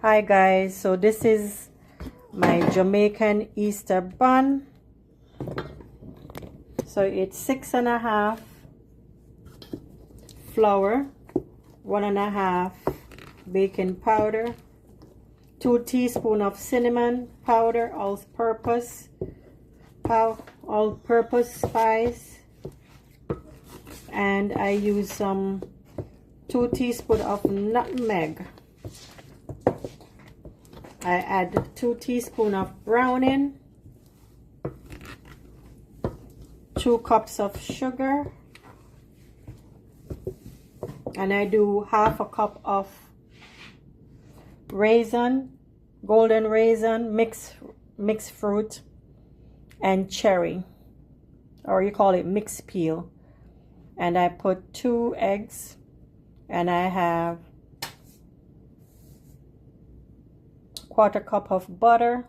Hi guys, so this is my Jamaican Easter bun. So it's 6.5 flour, 1.5 baking powder, 2 teaspoons of cinnamon powder, all-purpose spice, and I use some 2 teaspoons of nutmeg. I add 2 teaspoons of browning, 2 cups of sugar, and I do 1/2 cup of raisin, golden raisin, mixed fruit, and cherry, or you call it mixed peel. And I put 2 eggs, and I have 1/4 cup of butter,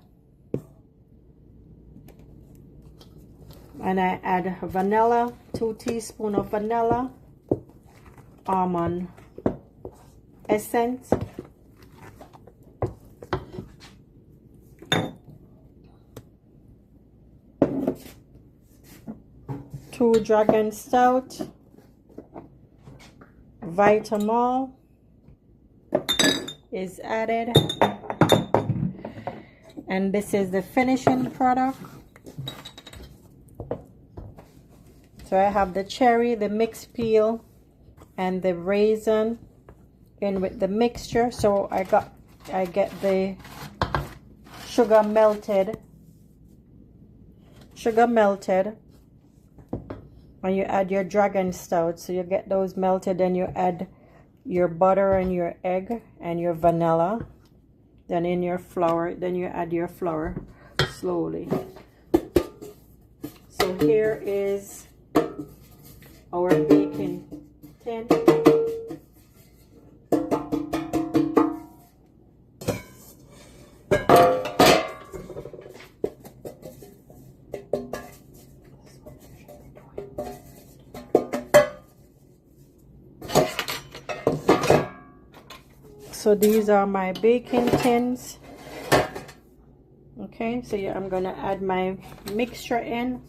and I add vanilla, 2 teaspoons of vanilla, almond essence, two Dragon Stout, Vitamol is added, and this is the finishing product. So I have the cherry, the mixed peel, and the raisin in with the mixture. So I get the sugar melted, and you add your Dragon Stout. So you get those melted, then you add your butter and your egg and your vanilla, then in your flour, then you add your flour slowly. So here is our baking tin. So these are my baking tins. Okay, so yeah, I'm gonna add my mixture in.